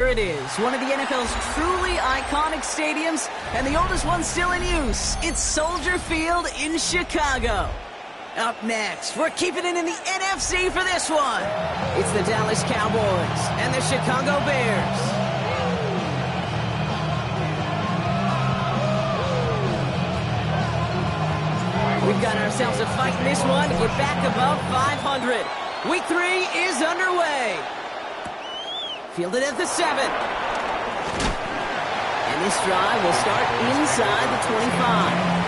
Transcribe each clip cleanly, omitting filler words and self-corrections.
Here it is, one of the NFL's truly iconic stadiums, and the oldest one still in use. It's Soldier Field in Chicago. Up next, we're keeping it in the NFC for this one. It's the Dallas Cowboys and the Chicago Bears. We've got ourselves a fight in this one to get back above 500. Week 3 is underway. Fielded at the 7. And this drive will start inside the 25.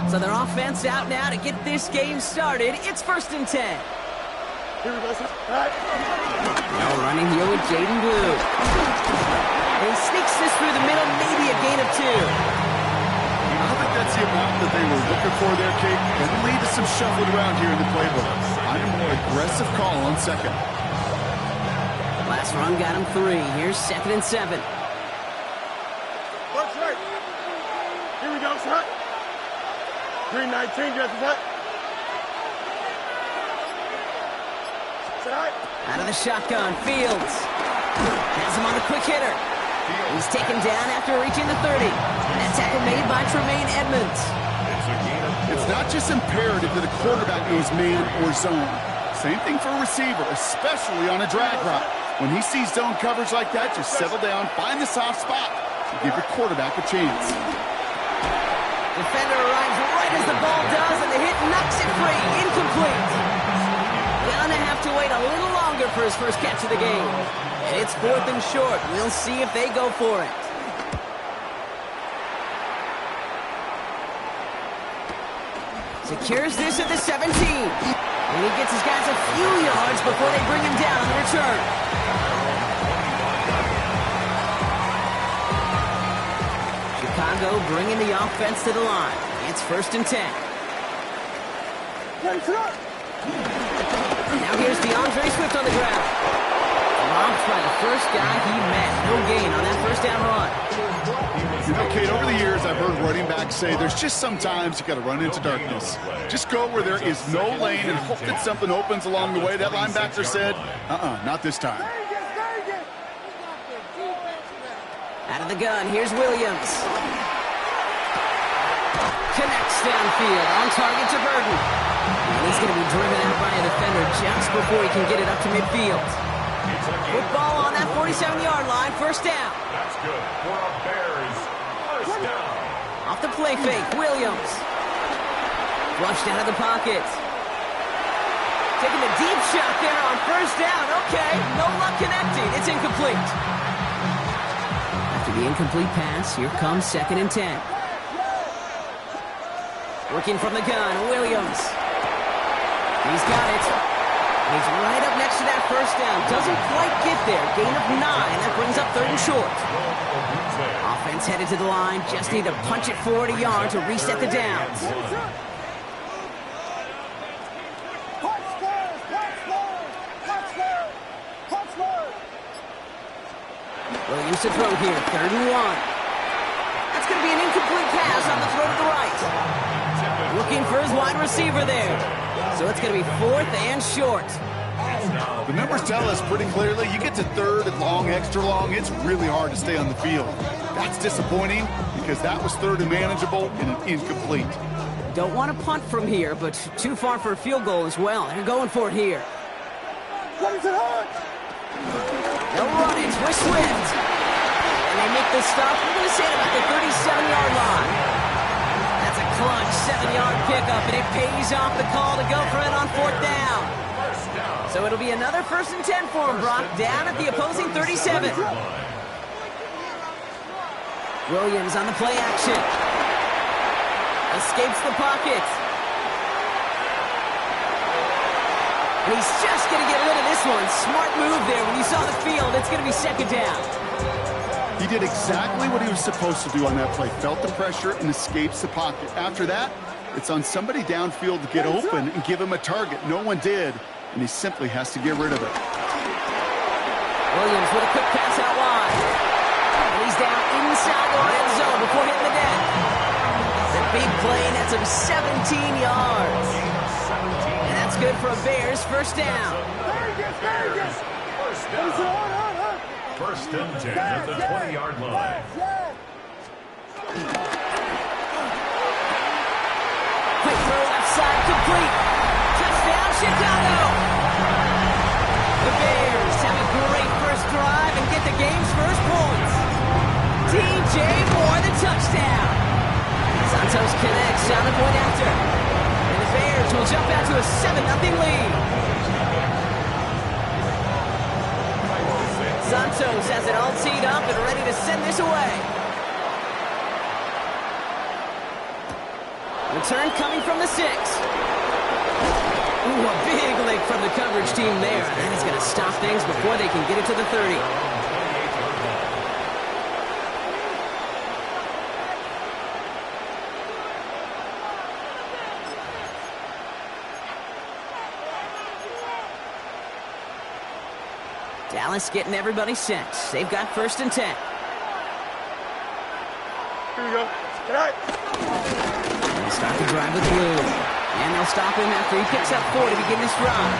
So their offense out now to get this game started. It's 1st and 10. Now running here with Jaden Blue. He sneaks this through the middle, maybe a gain of 2. I don't think that's the amount that they were looking for there, Kate. It'll lead to some shuffling around here in the playbook. I'm a more aggressive call on 2nd. Last run got him 3. Here's 2nd and 7. Watch right. Here we go, son. Green 19, just what? Out of the shotgun, Fields. Has him on the quick hitter. He's taken down after reaching the 30. And that tackle made by Tremaine Edmonds. It's not just imperative that a quarterback knows man or zone. Same thing for a receiver, especially on a drag route. When he sees zone coverage like that, just settle down, find the soft spot, and give your quarterback a chance. Defender arrives right as the ball does, and the hit knocks it free. Incomplete. Gonna have to wait a little longer for his first catch of the game. And it's 4th and short. We'll see if they go for it. Secures this at the 17. And he gets his guys a few yards before they bring him down on the return. Chicago bringing the offense to the line. It's 1st and 10. Now here's DeAndre Swift on the ground. Robbed by the first guy he met. No gain on that first down run. You know, Kate, over the years I've heard running backs say there's just sometimes you got to run into darkness. Just go where there is no lane and hope that something opens along the way. That linebacker said, not this time. Out of the gun, here's Williams. Connects downfield, on target to Burden. And he's going to be driven out by a defender just before he can get it up to midfield. Football on that 47-yard line, 1st down. That's good for a Bears. 1st down. Off the play fake, Williams. Flushed out of the pocket. Taking a deep shot there on 1st down. Okay, no luck connecting. It's incomplete. After the incomplete pass, here comes 2nd and 10. Working from the gun, Williams. He's got it. He's right up next to that 1st down. Doesn't quite get there. Gain of 9. That brings up 3rd and short. Offense headed to the line. Just need to punch it 40 yards to reset the downs. Williams to throw here. 3rd and 1. That's going to be an incomplete pass on the throw to the right. Looking for his wide receiver there. So it's going to be 4th and short. The numbers tell us pretty clearly, you get to 3rd and long, extra long, it's really hard to stay on the field. That's disappointing because that was 3rd and manageable and an incomplete. Don't want to punt from here, but too far for a field goal as well. They're going for it here. They'll run it with Swift. And they make the stop. We're going to say it about the 37-yard line. That's a clutch 7-yard pickup, and it pays off the call to go for it on 4th down. So it'll be another 1st and 10 for him, Brock, down at the opposing 37. Williams on the play action. Escapes the pocket. And he's just going to get rid of this one. Smart move there. When you saw the field, it's going to be 2nd down. He did exactly what he was supposed to do on that play. Felt the pressure and escapes the pocket. After that, It's on somebody downfield to get open and give him a target. No one did, and he simply has to get rid of it. Williams with a quick pass out wide. And he's down inside the red zone before hitting the deck. The big play, and that's him 17 yards. And that's good for a Bears first down. First and 10 at the 20-yard line. Quick throw left side, complete. Touchdown, Chicago. The Bears have a great first drive and get the game's first points. DJ Moore, the touchdown. Santos connects on the point after. And the Bears will jump out to a 7-0 lead. Santos has it all teed up and ready to send this away. Return coming from the 6. Ooh, a big leg from the coverage team there. And he's going to stop things before they can get it to the 30. Dallas getting everybody set. They've got first and 10. Here we go. Right. They'll start the drive with Blue. And they'll stop him after he picks up 4 to begin this drive.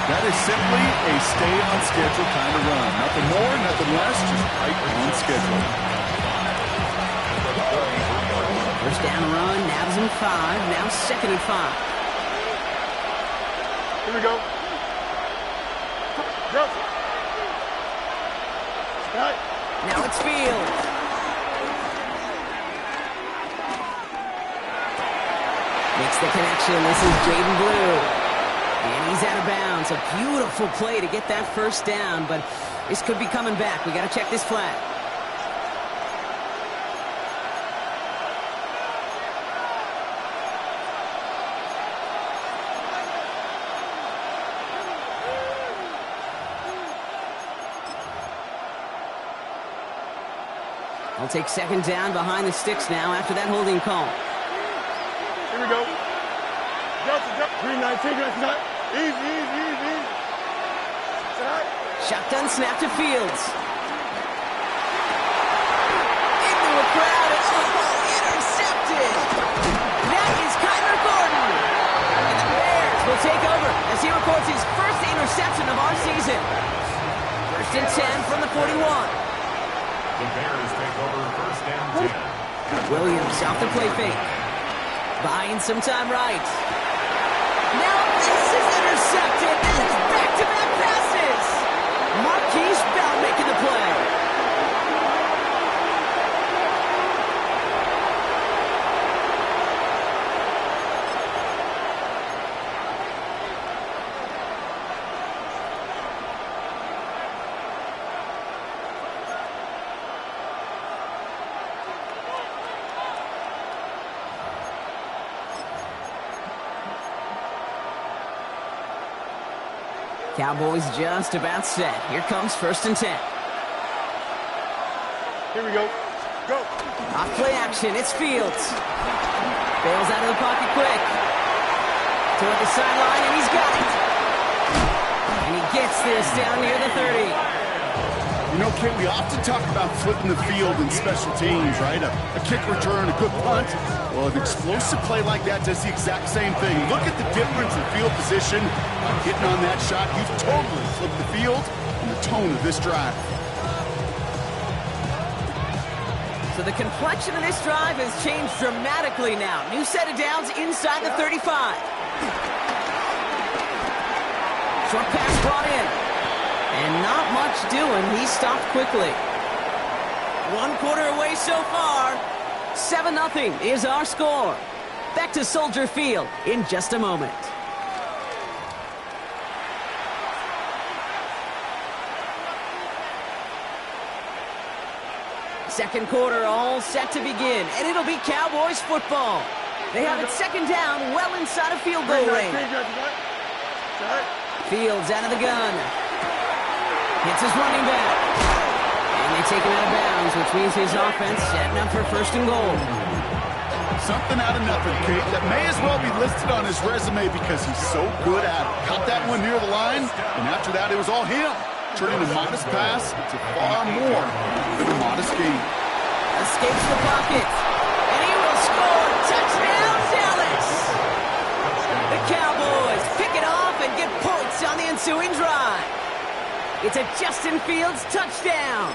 That is simply a stay-on-schedule kind of run. Nothing more, nothing less, just right on schedule. First down run, nabs him 5. Now second and 5. Here we go. Go. Right. Now it's Fields. Makes the connection. This is Jaden Blue. And he's out of bounds. A beautiful play to get that first down, but this could be coming back. We got to check this flag. I'll take second down behind the sticks now after that holding call. Here we go. Jump. 3-19. Easy. Shotgun snap to Fields. Into a crowd. Intercepted. That is Kyler Gordon. And the Bears will take over as he records his first interception of our season. First and 10 from the 41. The Bears take over first and 10. Williams off the play fake. Buying some time right. Now this is intercepted. This is back-to-back passes. Marquise Bell making the play. Cowboys just about set. Here comes first and 10. Here we go. Go. Off play action. It's Fields. Bails out of the pocket quick. Toward the sideline, and he's got it. And he gets this down near the 30. You know, Kate, we often talk about flipping the field in special teams, right? A kick return, a good punt. Well, an explosive play like that does the exact same thing. Look at the difference in field position. By getting on that shot, you've totally flipped the field and the tone of this drive. So the complexion of this drive has changed dramatically now. New set of downs inside the 35. Short pass brought in. And not much doing. He stopped quickly. 1 quarter away so far. 7-0 is our score. Back to Soldier Field in just a moment. Second quarter all set to begin, and it'll be Cowboys football. They have it second down well inside of field goal range. Fields out of the gun. Hits his running back. And they take him out of bounds, which means his offense setting up for first and goal. Something out of nothing, Kate, that may as well be listed on his resume because he's so good at it. Caught that one near the line, and after that, it was all him. Turning a modest pass to far more than a modest gain. Escapes the pocket, and he will score. Touchdown, Dallas! The Cowboys pick it off and get points on the ensuing drive. It's a Justin Fields touchdown.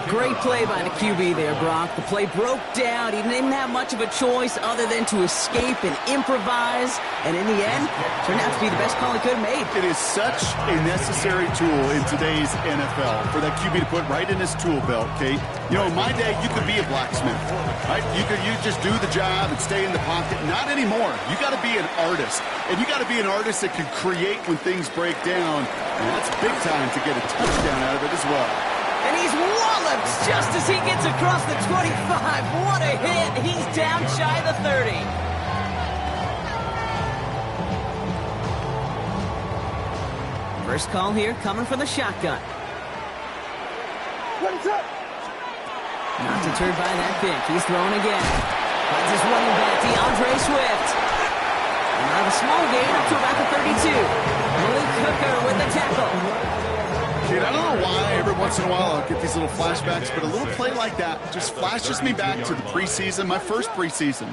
Great play by the QB there, Brock. The play broke down. He didn't have much of a choice other than to escape and improvise. And in the end, turned out to be the best call he could have made. It is such a necessary tool in today's NFL for that QB to put right in his tool belt, Kate. You know, in my day, you could be a blacksmith, right? You just do the job and stay in the pocket. Not anymore. You got to be an artist. And you got to be an artist that can create when things break down. And that's big time to get a touchdown out of it as well. And he's walloped just as he gets across the 25. What a hit. He's down shy of the 30. First call here coming from the shotgun. Not deterred by that pick. He's throwing again. Finds his running back, DeAndre Swift. And out of a small gain up to about the 32. Malik Hooker with the tackle. Kid, I don't know why every once in a while I'll get these little flashbacks, but a little play like that just flashes me back to the preseason, my first preseason,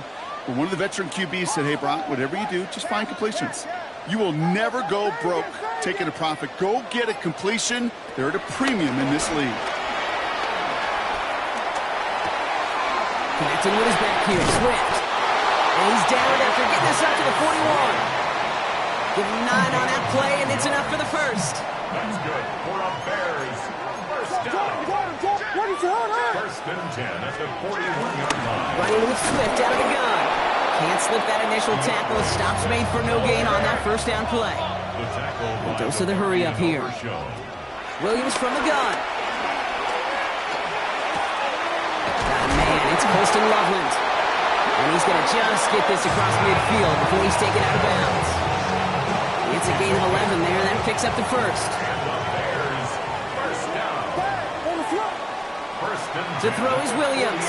where one of the veteran QBs said, hey, Brock, whatever you do, just find completions. You will never go broke taking a profit. Go get a completion. They're at a premium in this league. Connecting with his back here, Swift. And he's down after getting this up to the 41. Give him 9 on that play, and it's enough for the first. That's good for a Bears. First down. First and 10 at the 41-yard line. Running with Swift out of the gun. Can't slip that initial tackle. Stops made for no gain on that first down play. The tackle. Dose of the hurry up here. Williams from the gun. Man, it's Colston Loveland. And he's going to just get this across midfield before he's taken out of bounds. It's a gain of 11 there, and that picks up the first. To throw is Williams.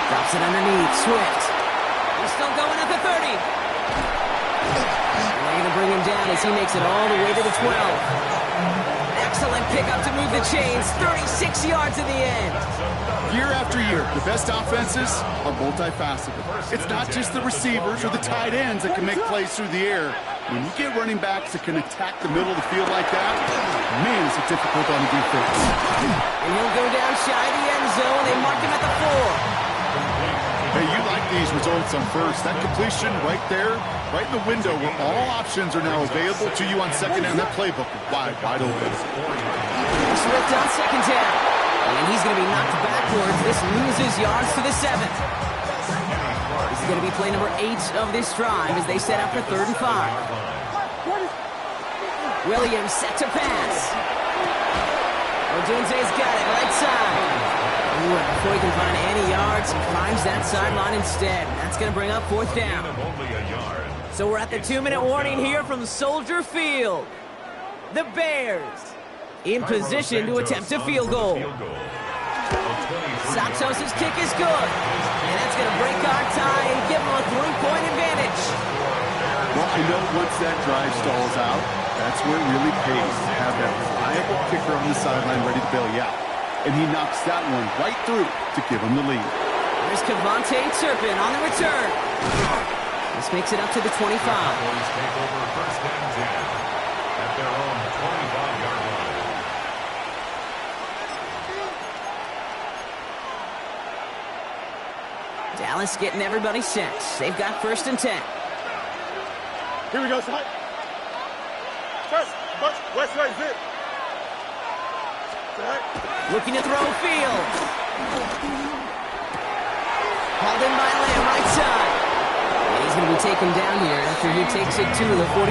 Drops it underneath, Swift. He's still going at the 30. They're going to bring him down as he makes it all the way to the 12. Excellent pickup to move the chains. 36 yards in the end. Year after year, the best offenses are multifaceted. It's not just the receivers or the tight ends that can make plays through the air. When you get running backs that can attack the middle of the field like that, man, is it difficult on the defense. And he'll go down shy of the end zone. They mark him at the 4. Hey, you like these results on first. That completion right there, right in the window where all options are now available to you on second down. That playbook is wide open. Swift on second down. And he's going to be knocked backwards. This loses yards to the 7. This is going to be play number 8 of this drive as they set up for 3rd and 5. Williams set to pass. Odunze's got it, right side. Ooh, and before he can find any yards, he finds that sideline instead. That's going to bring up 4th down. So we're at the 2-minute warning here from Soldier Field. The Bears in position to attempt a field goal. Santos' kick is good. And that's going to break our tie and give them a 3-point advantage. Well, I know once that drive stalls out, that's where it really pays to have that reliable kicker on the sideline ready to bail you out. And he knocks that one right through to give him the lead. There's Kevontae Turpin on the return. This makes it up to the 25. Take over first and 10 at their own 25-yard line. Dallas getting everybody set. They've got 1st and 10. Here we go, son. West side, zip. Looking to throw Fields. Hauled in by Lamb, right side. And he's going to be taken down here after he takes it to the 45.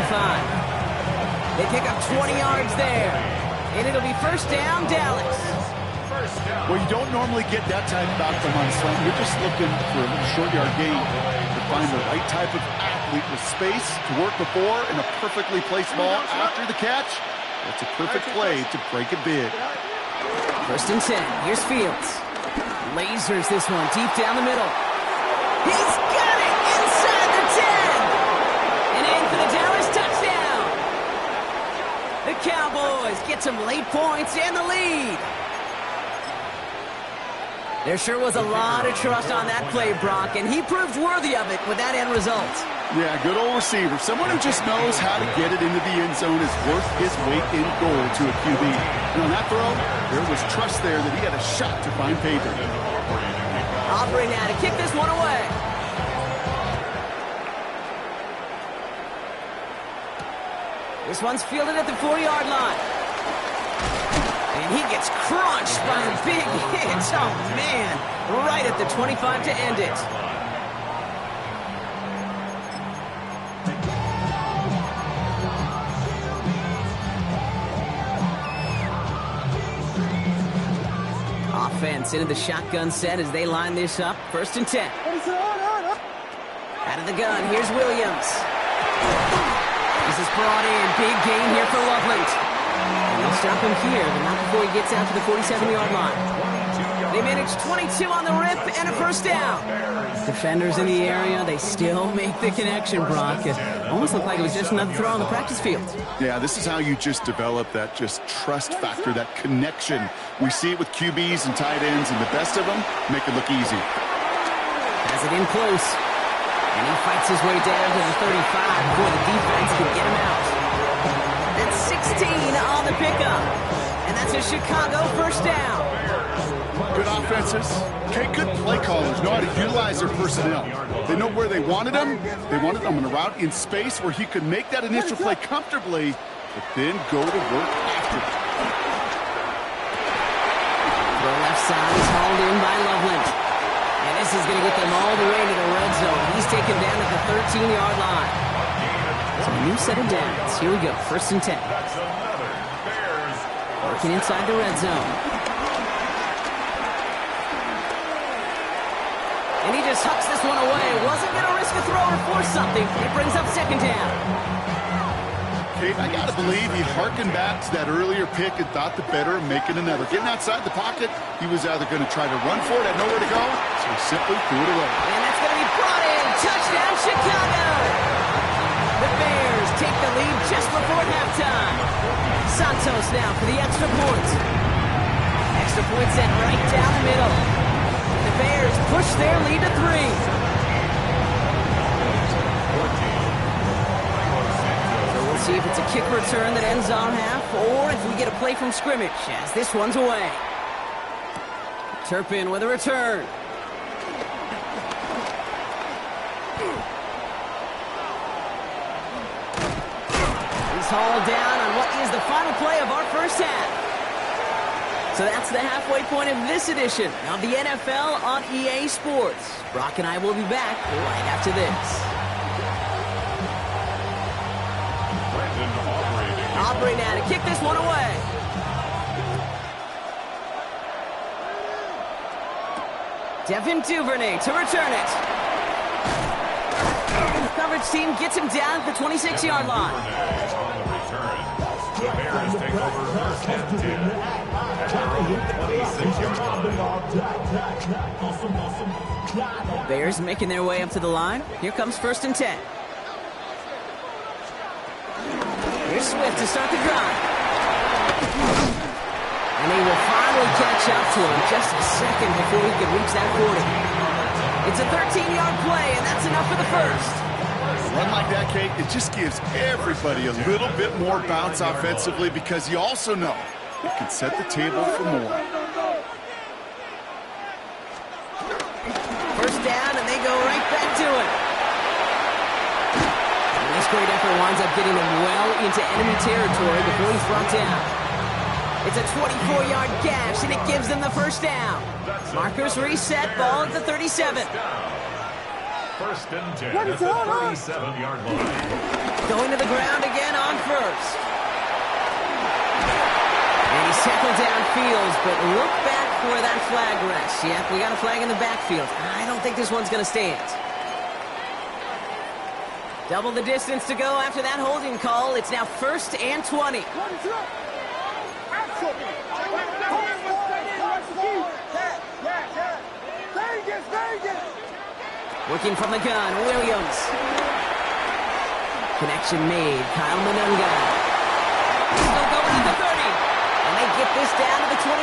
They pick up 20 yards there. And it'll be 1st down, Dallas. Well, you don't normally get that type of outcome on something. You're just looking for a short yard gain to find the right type of athlete with space to work before and a perfectly placed ball after the catch. That's a perfect play to break it big. 1st and 10. Here's Fields. Lasers this one deep down the middle. He's got it inside the 10. And in for the Dallas touchdown. The Cowboys get some late points and the lead. There sure was a lot of trust on that play, Brock, and he proved worthy of it with that end result. Yeah, good old receiver. Someone who just knows how to get it into the end zone is worth his weight in gold to a QB. And on that throw, there was trust there that he had a shot to find pay dirt. Aubrey now to kick this one away. This one's fielded at the 4-yard line. And he gets crunched by a big hit. Oh, man. Right at the 25 to end it. Offense into the shotgun set as they line this up. 1st and 10. Out of the gun, here's Williams. This is brought in. Big gain here for Loveland. And they'll stop him here, but not before he gets out to the 47-yard line. They manage 22 on the rip and a 1st down. Defenders in the area, they still make the connection, Brock. It almost looked like it was just another throw on the practice field. Yeah, this is how you just develop that just trust factor, that connection. We see it with QBs and tight ends, and the best of them make it look easy. Has it in close. And he fights his way down to the 35 before the defense can get him out. That's 16 on the pickup. And that's a Chicago 1st down. Good offenses. Okay, good play callers know how to utilize their personnel. They know where they wanted him. They wanted him on a route in space where he could make that initial play comfortably, but then go to work after it. The left side is hauled in by Loveland. And this is going to get them all the way to the red zone. He's taken down at the 13-yard line. So a new set of downs. Here we go. 1st and 10. Working inside the red zone. And he just hucks this one away. Wasn't going to risk a throw or force something. It brings up 2nd down. Kate, I got to believe he harkened back to that earlier pick and thought the better of making another. Getting outside the pocket, he was either going to try to run for it, had nowhere to go, so he simply threw it away. And that's going to be brought in. Touchdown, Chicago! The Bears take the lead just before halftime. Santos now for the extra point. Extra point set right down the middle. The Bears push their lead to 3. See if it's a kick return that ends on half, or if we get a play from scrimmage, as this one's away. Turpin with a return. He's hauled down on what is the final play of our 1st half. So that's the halfway point of this edition of the NFL on EA Sports. Brock and I will be back right after this. Aubrey now to kick this one away. Devin Duvernay to return it. The coverage team gets him down at the 26-yard line. The Bears take over 1st and 10 at their own 26-yard line. Bears making their way up to the line. Here comes 1st and 10. Here's Swift to start the drive. And they will finally catch up to him just a second before he could reach that 40. It's a 13-yard play, and that's enough for the 1st. A run like that, Kate, it just gives everybody a little bit more bounce offensively because you also know it can set the table for more. 1st down, and they go right back to it. This great effort winds up getting him well into enemy territory before he's brought down. It's a 24-yard gash, and it gives them the 1st down. Markers reset, ball at the 37. 1st and 10 at the 37-yard line. Going to the ground again on 1st. And he's tackled downfield, but look back for that flag rest. Yep, we got a flag in the backfield. I don't think this one's going to stand. Double the distance to go after that holding call. It's now 1st and 20. Working from the gun, Williams. Connection made, Kyle Manunga. Still going at the 30. And they get this down to the 28.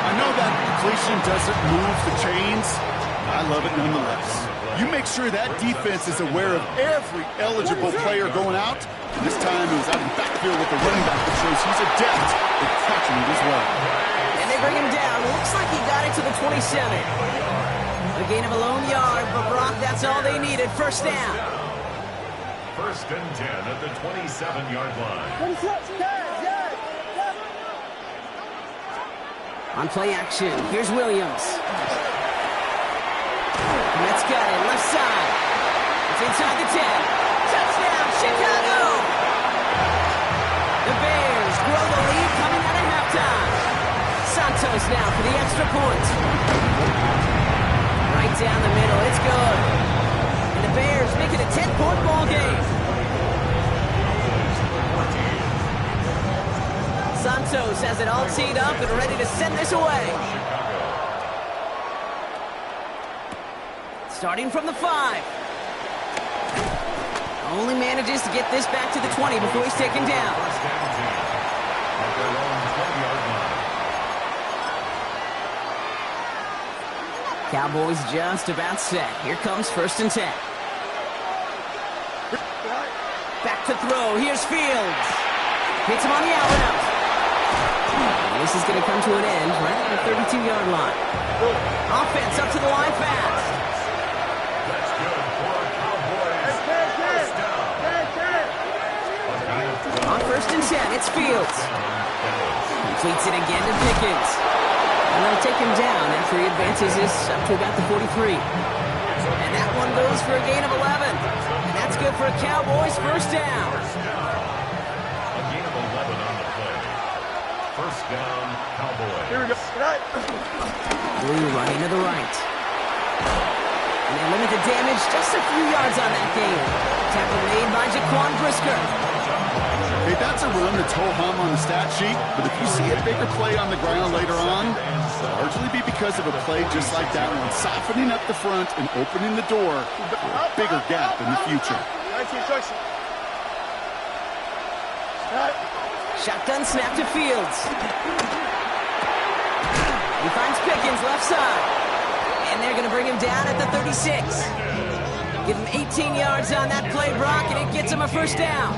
I know that completion doesn't move the chains. I love it nonetheless. You make sure that defense is aware of every eligible player going out. And this time it was out in the backfield with the running back that shows he's adept at catching it as well. And they bring him down. Looks like he got it to the 27. A gain of a lone yard, but Brock, that's all they needed. First down. First and 10 at the 27-yard line. On play action, here's Williams. Let's got it, left side. It's inside the 10. Touchdown, Chicago! The Bears grow the lead coming out of halftime. Santos now for the extra point. Right down the middle, it's good. And the Bears make it a 10-point ball game. Santos has it all teed up and ready to send this away. Starting from the 5. Only manages to get this back to the 20 before he's taken down. First and 10 at their own 20-yard line. Cowboys just about set. Here comes first and 10. Back to throw. Here's Fields. Hits him on the out route. And this is going to come to an end right at the 32-yard line. Offense up to the line fast. That's good for Cowboys. First down. On first and 10, it's Fields. Completes it again to Pickens. And they'll take him down after he advances this up to about the 43. And that one goes for a gain of 11. And that's good for a Cowboys first down. A gain of 11 on the play. First down, Cowboys. Here we go. Blue running to the right. And they limit the damage just a few yards on that gain. Tackle made by Jaquan Brisker. Hey, that's a run that's ho-hum on the stat sheet, but if you see a bigger play on the ground later on, it'll largely be because of a play just like that one, softening up the front and opening the door for a bigger gap in the future. Shotgun snap to Fields. He finds Pickens left side. And they're going to bring him down at the 36. Give him 18 yards on that play, Brock, and it gets him a first down.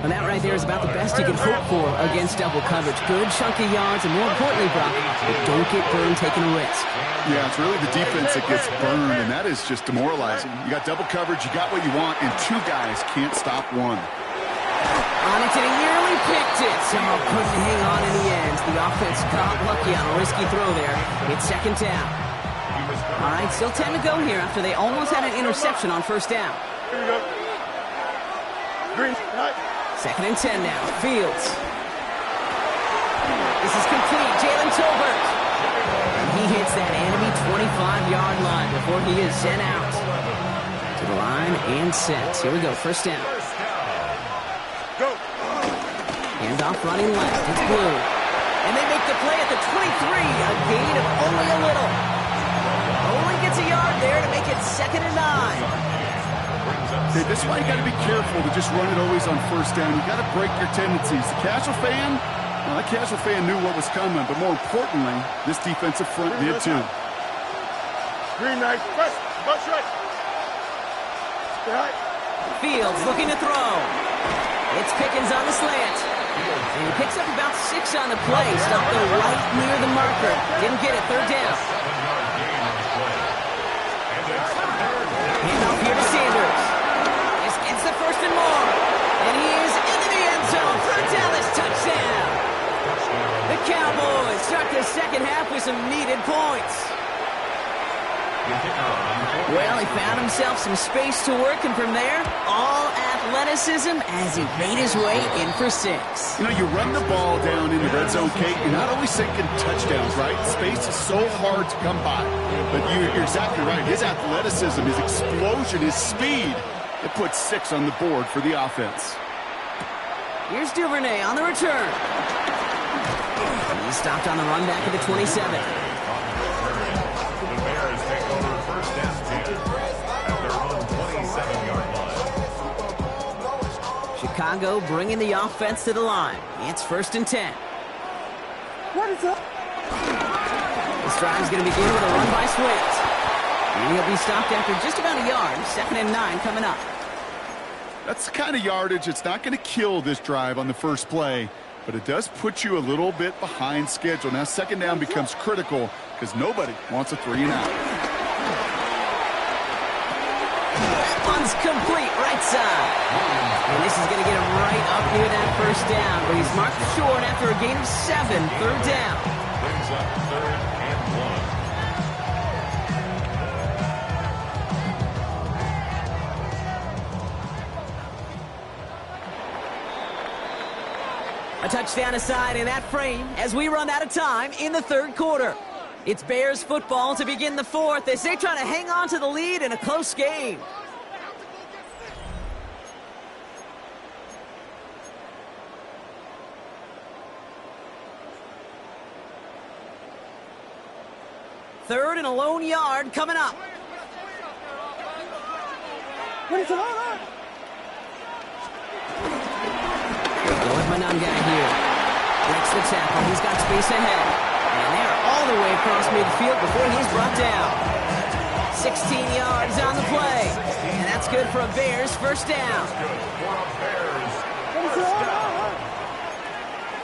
And that right there is about the best you can hope for against double coverage. Good chunky yards, and more importantly, Brock, but don't get burned taking a risk. Yeah, it's really the defense that gets burned, and that is just demoralizing. You got double coverage, you got what you want, and two guys can't stop one. On it to the yearly picked it. So couldn't hang on in the end. The offense got lucky on a risky throw there. It's second down. All right, still 10 to go here after they almost had an interception on first down. Here we go. Green. Second and 10 now. Fields. This is complete. Jalen Tolbert. And he hits that enemy 25-yard line before he is sent out. To the line and set. Here we go. First down. Go. Handoff running left. It's Blue. And they make the play at the 23. A gain of only a little. Only gets a yard there to make it second and 9. Okay, this is why you got to be careful to just run it always on first down. You got to break your tendencies. The casual fan, well, that casual fan knew what was coming, but more importantly, this defensive front did too. Green knife. Press. Butt right. Right. Fields looking to throw. It's Pickens on the slant. And he picks up about 6 on the play. Stopped though right near the marker. Didn't get it. Third down. Handoff here to Sanders. This gets the first and more. And he is into the end zone for a Dallas touchdown. The Cowboys start the second half with some needed points. Well, he found himself some space to work, and from there, all athleticism as he made his way in for 6. You know, you run the ball down in the red zone, Kate, you're not always thinking touchdowns, right? Space is so hard to come by. But you're exactly right. His athleticism, his explosion, his speed, it puts 6 on the board for the offense. Here's Duvernay on the return. He stopped on the run back at the 27. Chicago bringing the offense to the line. It's 1st and 10. What is up? This drive's going to begin with a run by Swift. And he'll be stopped after just about a yard. 2nd and 9 coming up. That's the kind of yardage it's not going to kill this drive on the first play, but it does put you a little bit behind schedule. Now 2nd down becomes critical because nobody wants a 3-and-out. One's complete, right side. And this is going to get him right up near that 1st down, but he's marked short after a gain of 7, 3rd down. Brings up 3rd and 1. A touchdown aside in that frame as we run out of time in the 3rd quarter. It's Bears football to begin the 4th as they try to hang on to the lead in a close game. Third and a lone yard coming up. What is up? Go with Monangai here. Breaks the tackle. He's got space ahead. And they're all the way across midfield before he's brought down. 16 yards on the play. And that's good for a Bears 1st down.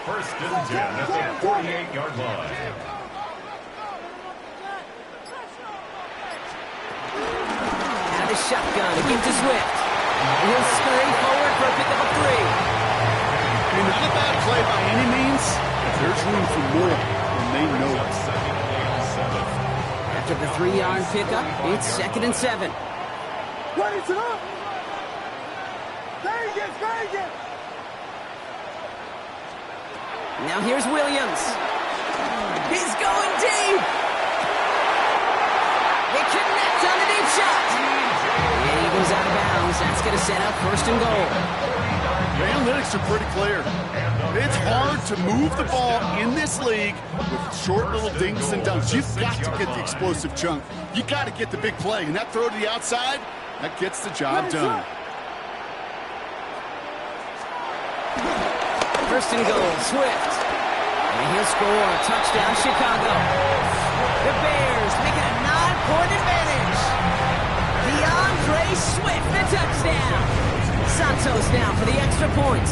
First and 10 at the 48-yard line. Out of the shotgun. It gives to Swift. And he'll scurry forward for a pickup of 3. I mean, not a bad play by any means, but there's room for more, and they know it. After the 3-yard pickup, it's 2nd and 7. What is up? Vegas! Now here's Williams. He's going deep. They connect on the deep shot. And he goes out of bounds. That's going to set up 1st and goal. The analytics are pretty clear. It's hard to move the ball in this league with short little dinks and dunks. You've got to get the explosive chunk. You got to get the big play. And that throw to the outside, that gets the job done. 1st and goal, Swift. And he'll score. Touchdown, Chicago. The Bears making a 9-point advantage. DeAndre Swift, the touchdown. Santos now for the extra point.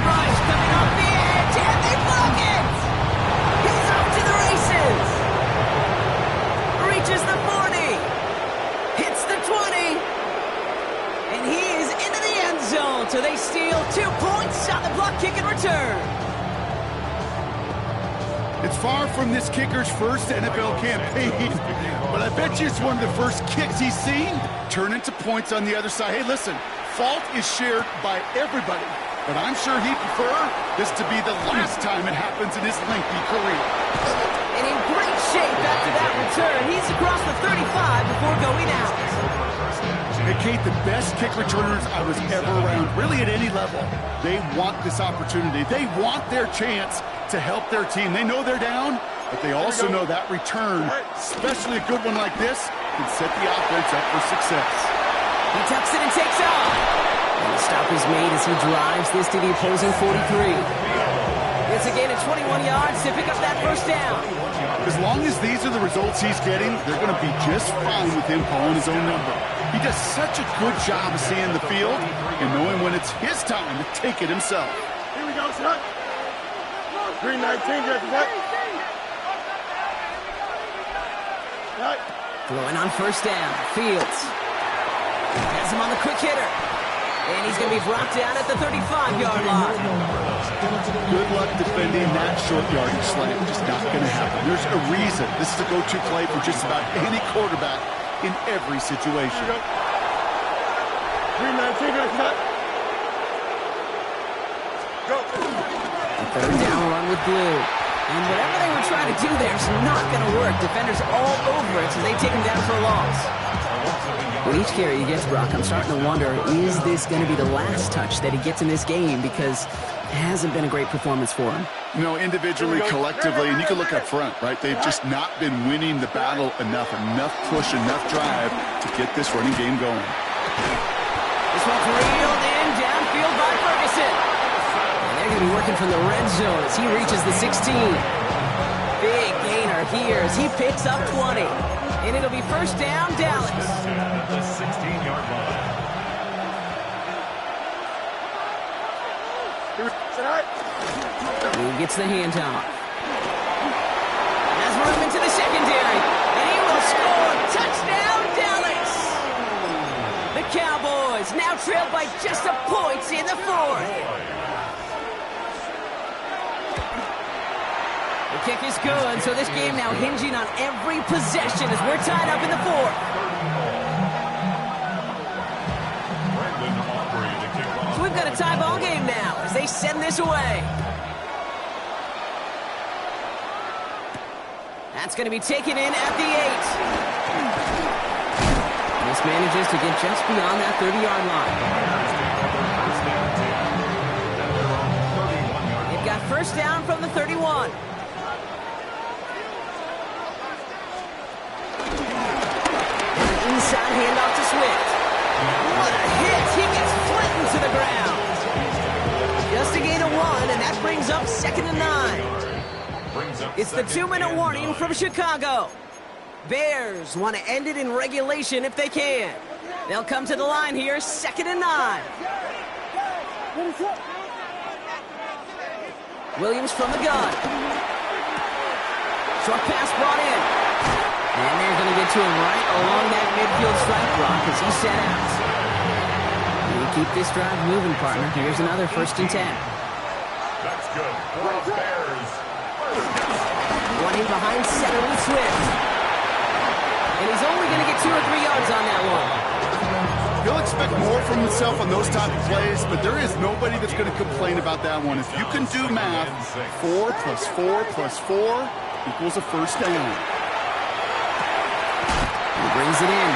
Rush coming off the edge, and they block it! He's off to the races! Reaches the 40, hits the 20, and he is into the end zone, so they steal 2 points on the block kick and return. It's far from this kicker's first NFL campaign, but I bet you it's one of the first kicks he's seen turn into points on the other side. Hey, listen, fault is shared by everybody, but I'm sure he'd prefer this to be the last time it happens in his lengthy career. And in great shape after that return. He's across the 35 before going out. Hey, Kate, the best kick returners I was ever around, really at any level, they want this opportunity. They want their chance to help their team. They know they're down, but they also know that return, especially a good one like this, can set the offense up for success. He tucks it and takes off. And the stop is made as he drives this to the opposing 43. It's a gain of 21 yards to pick up that 1st down. As long as these are the results he's getting, they're going to be just fine with him calling his own number. He does such a good job of seeing the field and knowing when it's his time to take it himself. Here we go, son. 319, represent. Right. Throwing on 1st down. Fields. Has him on the quick hitter. And he's going to be brought down at the 35-yard line. Good luck defending that short yardage slant. Just not going to happen. There's a reason this is a go-to play for just about any quarterback in every situation. 319, represent. Go. A 3rd down run with Blue. And whatever they were trying to do there is not going to work. Defenders all over it, so they take him down for a loss. With each carry he gets, Brock, I'm starting to wonder, is this going to be the last touch that he gets in this game? Because it hasn't been a great performance for him. You know, individually, collectively, and you can look up front, right? They've just not been winning the battle enough push, enough drive to get this running game going. This one's reeled in downfield by looking from the red zone as he reaches the 16. Big gainer here as he picks up 20. And it'll be first down, Dallas. At the 16-yard line. He gets the handoff. Has room into the secondary. And he will score. Touchdown, Dallas. The Cowboys now trailed by just a point in the fourth. The kick is good, so this game now hinging on every possession as we're tied up in the fourth. So we've got a tie ball game now as they send this away. That's going to be taken in at the 8. This manages to get just beyond that 30-yard line. They've got first down from the 31. Inside handoff to Swift. What a hit! He gets flattened to the ground. Just a gain of 1, and that brings up 2nd and 9. It's the 2-minute warning from Chicago. Bears want to end it in regulation if they can. They'll come to the line here, 2nd and 9. Williams from the gun. Short pass brought in. And they're going to get to him right along that midfield strike block as he's set out. You keep this drive moving, partner. Here's another 1st and 10. That's good for the Bears. Running behind center with Swift. And he's only going to get 2 or 3 yards on that one. He'll expect more from himself on those type of plays, but there is nobody that's going to complain about that one. If you can do math, 4 plus 4 plus 4 equals a first down. He brings it in.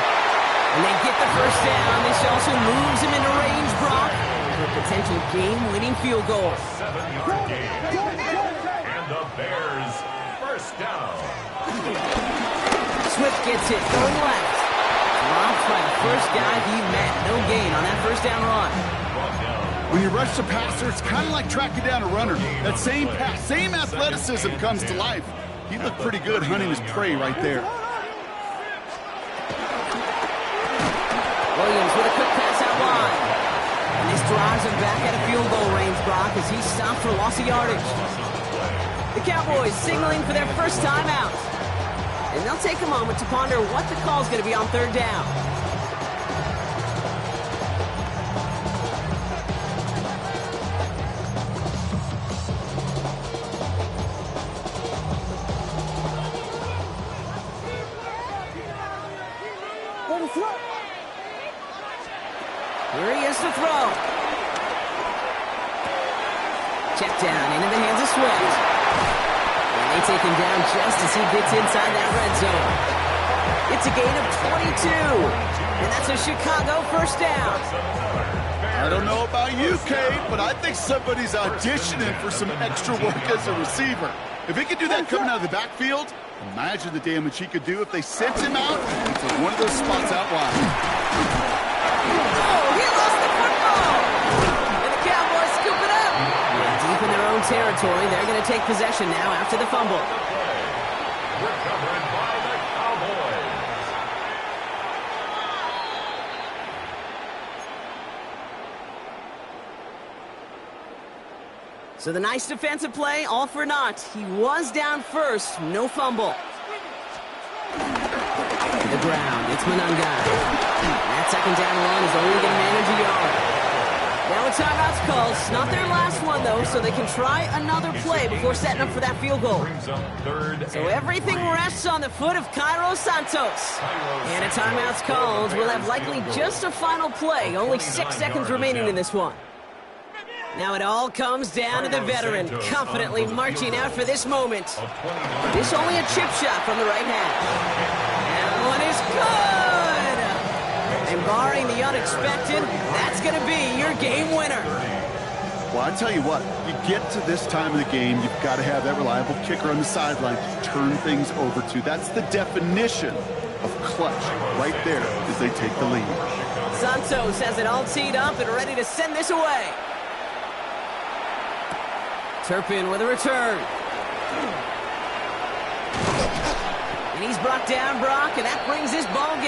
And they get the first down. This also moves him into range, Brock, for a potential game-winning field goal. 7-yard gain. And the Bears first down. Swift gets it, going left. Dropped by the first guy he met. No gain on that first down run. When you rush the passer, it's kind of like tracking down a runner. That same pass, same athleticism comes to life. He looked pretty good hunting his prey right there. Williams with a quick pass out wide. And this drives him back at a field goal range, Brock, as he stopped for loss of yardage. The Cowboys signaling for their first time out. And they'll take a moment to ponder what the call is going to be on 3rd down. Here he is to throw. Check down into the hands of Swift. And they take him down just as he gets inside that red zone. It's a gain of 22. And that's a Chicago first down. I don't know about you, Kate, but I think somebody's auditioning for some extra work as a receiver. If he could do that coming out of the backfield, imagine the damage he could do if they sent him out to one of those spots out wide. Deep in their own territory, they're going to take possession now after the fumble. Recovered by the Cowboys. So the nice defensive play, all for naught. He was down first, no fumble. To the ground, it's Monangai. That 2nd down run is only going to manage a yard. Now a timeout's called. It's not their last one, though, so they can try another play before setting up for that field goal. So everything rests on the foot of Cairo Santos. And a timeout's called. We'll have likely just a final play. Only 6 seconds remaining in this one. Now it all comes down to the veteran, confidently marching out for this moment. This only a chip shot from the right hash. That one is good! And barring the unexpected, that's going to be your game winner. Well, I tell you what, you get to this time of the game, you've got to have that reliable kicker on the sideline to turn things over to. That's the definition of clutch right there as they take the lead. Santos has it all teed up and ready to send this away. Turpin with a return. And he's brought down, Brock, and that brings this ball game.